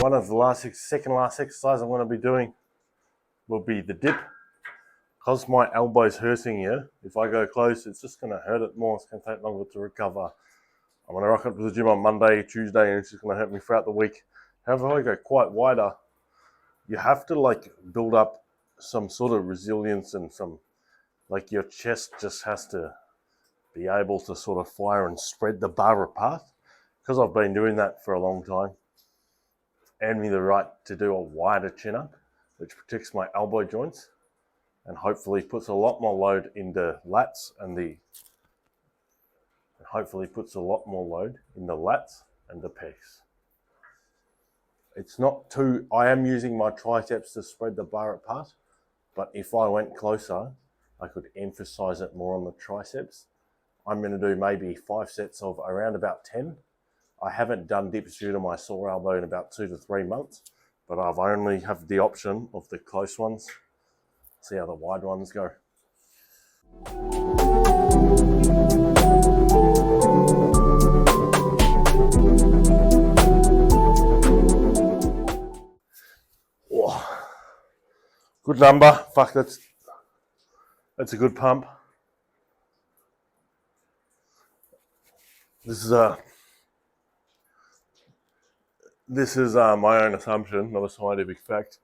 one of the second last exercise I'm going to be doing will be the dip. Because my elbow's hurting here, if I go close, it's just going to hurt it more. It's going to take longer to recover. I'm going to rock up to the gym on Monday, Tuesday, and it's just going to hurt me throughout the week. However, if I go quite wider, you have to like build up some sort of resilience and some, like your chest just has to be able to sort of fire and spread the bar apart. Because I've been doing that for a long time, earned me the right to do a wider chin up, which protects my elbow joints and hopefully puts a lot more load in the lats and the pecs. It's not too, I am using my triceps to spread the bar apart, but if I went closer, I could emphasize it more on the triceps. I'm going to do maybe 5 sets of around about 10. I haven't done dips due to my sore elbow in about 2 to 3 months, but I've only have the option of the close ones. See how the wide ones go. Oh, good number. Fuck, that's a good pump. This is my own assumption, not a scientific fact.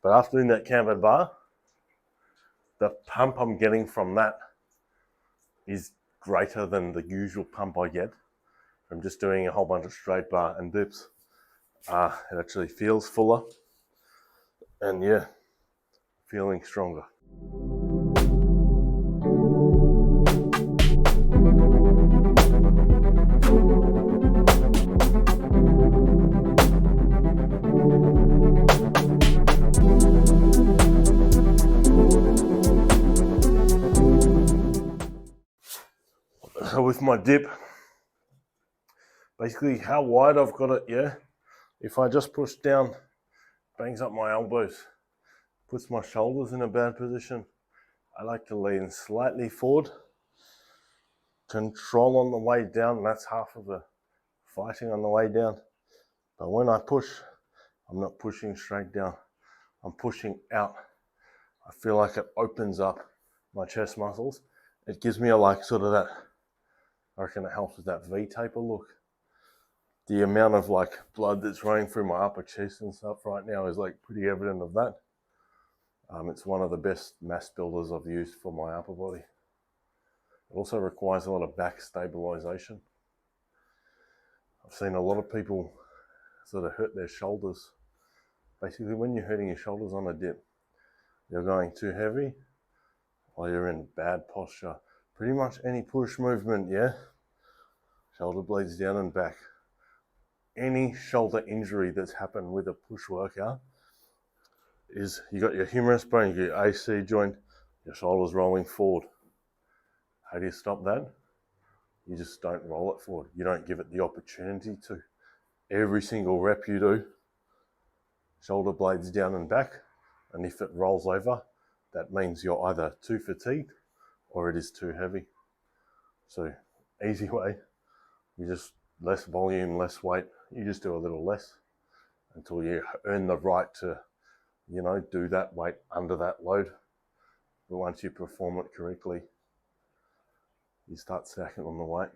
But after doing that cambered bar, the pump I'm getting from that is greater than the usual pump I get from just doing a whole bunch of straight bar and dips. It actually feels fuller and yeah, feeling stronger. So with my dip, basically how wide I've got it, yeah, if I just push down, bangs up my elbows, puts my shoulders in a bad position. I like to lean slightly forward, control on the way down, and that's half of the fighting on the way down. But when I push, I'm not pushing straight down, I'm pushing out. I feel like it opens up my chest muscles. It gives me a like sort of that, I reckon it helps with that V-taper look. The amount of like blood that's running through my upper chest and stuff right now is like pretty evident of that. It's one of the best mass builders I've used for my upper body. It also requires a lot of back stabilization. I've seen a lot of people sort of hurt their shoulders. Basically, when you're hurting your shoulders on a dip, you're going too heavy or you're in bad posture. Pretty much any push movement, yeah? Shoulder blades down and back. Any shoulder injury that's happened with a push workout is you got your humerus bone, you got your AC joint, your shoulders rolling forward. How do you stop that? You just don't roll it forward. You don't give it the opportunity to. Every single rep you do, shoulder blades down and back, and if it rolls over, that means you're either too fatigued or it is too heavy. So easy way, you just less volume, less weight, you just do a little less until you earn the right to, you know, do that weight under that load. But once you perform it correctly, you start stacking on the weight.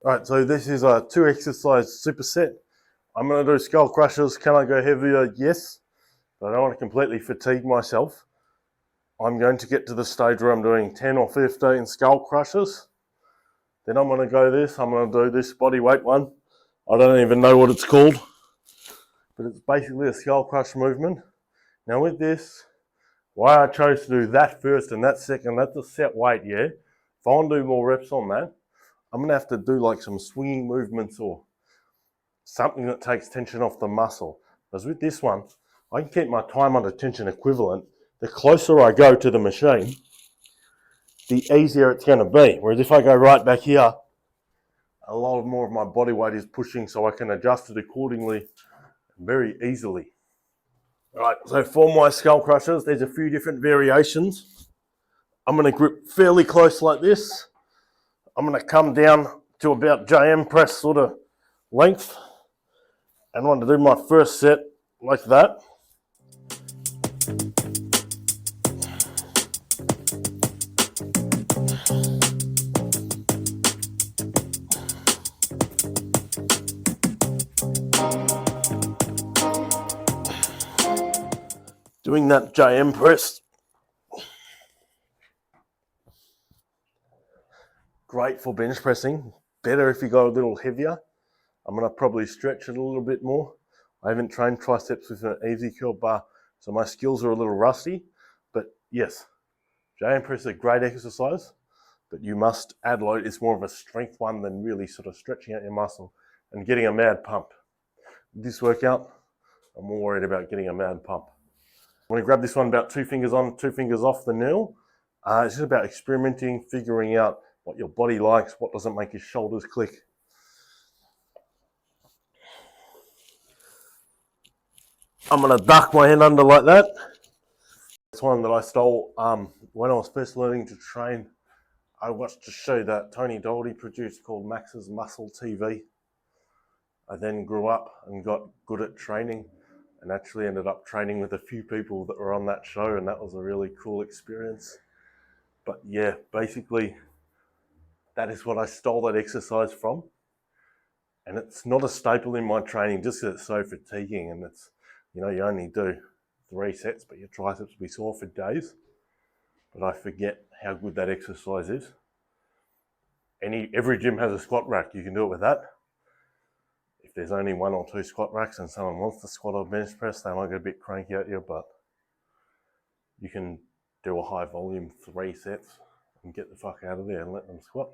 All right, so this is a 2 exercise superset. I'm gonna do skull crushers. Can I go heavier? Yes, but I don't want to completely fatigue myself. I'm going to get to the stage where I'm doing 10 or 15 skull crushers. Then I'm going to go I'm going to do this body weight one. I don't even know what it's called, but it's basically a skull crush movement. Now with this, why I chose to do that first and that second, that's a set weight, yeah? If I want to do more reps on that, I'm going to have to do like some swinging movements or something that takes tension off the muscle. Because with this one, I can keep my time under tension equivalent. The closer I go to the machine, the easier it's going to be. Whereas if I go right back here, a lot more of my body weight is pushing, so I can adjust it accordingly very easily. All right, so for my skull crushers, there's a few different variations. I'm going to grip fairly close like this. I'm going to come down to about JM press sort of length. And I want to do my first set like that. Doing that JM press. Great for bench pressing. Better if you go a little heavier. I'm going to probably stretch it a little bit more. I haven't trained triceps with an easy curl bar, so my skills are a little rusty. But yes, JM press is a great exercise, but you must add load. It's more of a strength one than really sort of stretching out your muscle and getting a mad pump. This workout, I'm more worried about getting a mad pump. I'm going to grab this one about 2 fingers on, 2 fingers off the kneel. It's just about experimenting, figuring out what your body likes, what doesn't make your shoulders click. I'm going to duck my hand under like that. It's one that I stole when I was first learning to train. I watched a show that Tony Doherty produced called Max's Muscle TV. I then grew up and got good at training and actually ended up training with a few people that were on that show, and that was a really cool experience. But yeah, basically that is what I stole that exercise from. And it's not a staple in my training just because it's so fatiguing, and it's, you know, you only do 3 sets, but your triceps will be sore for days. But I forget how good that exercise is. Every gym has a squat rack. You can do it with that. If there's only 1 or 2 squat racks and someone wants to squat or bench press, they might get a bit cranky at you, but you can do a high volume 3 sets and get the fuck out of there and let them squat.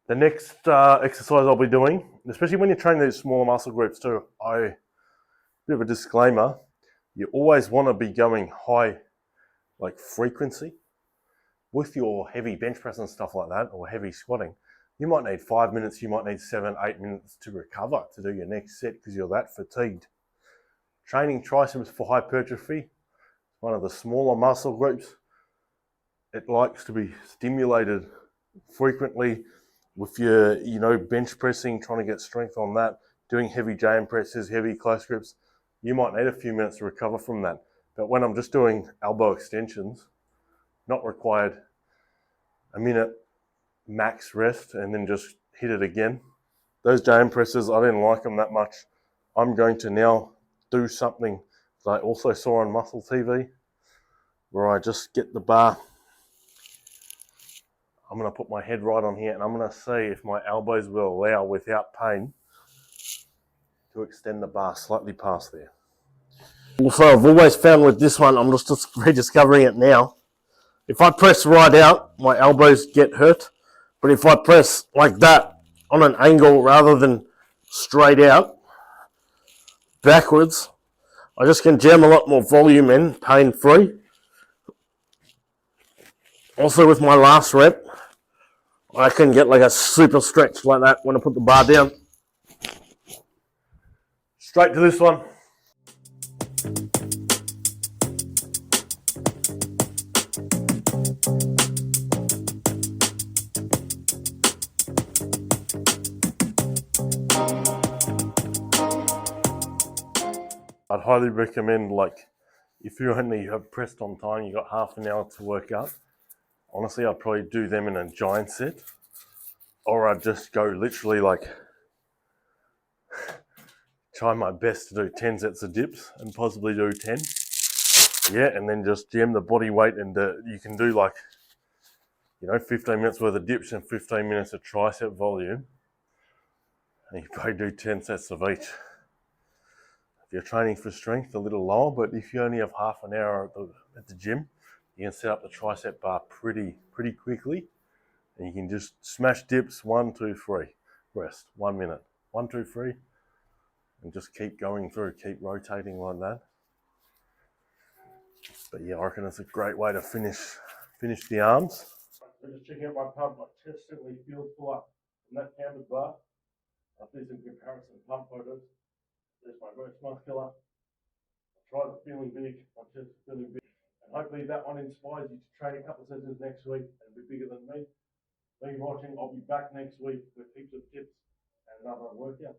The next exercise I'll be doing, especially when you're training these smaller muscle groups too, bit of a disclaimer, you always want to be going high, like frequency. With your heavy bench press and stuff like that, or heavy squatting, you might need 5 minutes, you might need 7, 8 minutes to recover to do your next set because you're that fatigued. Training triceps for hypertrophy, one of the smaller muscle groups, it likes to be stimulated frequently with your, bench pressing, trying to get strength on that, doing heavy JM presses, heavy close grips. You might need a few minutes to recover from that. But when I'm just doing elbow extensions, not required, a minute max rest and then just hit it again. Those JM presses, I didn't like them that much. I'm going to now do something that I also saw on Muscle TV, where I just get the bar. I'm going to put my head right on here and I'm going to see if my elbows will allow, without pain, to extend the bar slightly past there. Also, I've always found with this one, I'm just rediscovering it now, if I press right out, my elbows get hurt. But if I press like that on an angle rather than straight out, backwards, I just can jam a lot more volume in, pain-free. Also with my last rep, I can get like a super stretch like that when I put the bar down. Straight to this one. I'd highly recommend, like, if you only have pressed on time, you got half an hour to work out. Honestly, I'd probably do them in a giant set, or I'd just go literally like try my best to do 10 sets of dips and possibly do 10. Yeah, and then just jam the body weight, and you can do like, 15 minutes worth of dips and 15 minutes of tricep volume. And you probably do 10 sets of each. If you're training for strength, a little lower, but if you only have half an hour at the gym, you can set up the tricep bar pretty quickly, and you can just smash dips, 1, 2, 3, rest, 1 minute, 1, 2, 3, and just keep going through, keep rotating like that. But yeah, I reckon it's a great way to finish the arms. I'm just checking out my pump. My chest certainly feels full up from that canvas bar. I'll do some comparison pump photos. There's my most muscular. I tried it feeling big, my chest is feeling big. And hopefully that one inspires you to train a couple of sessions next week and be bigger than me. Thank you for watching. I'll be back next week with heaps of tips and another workout.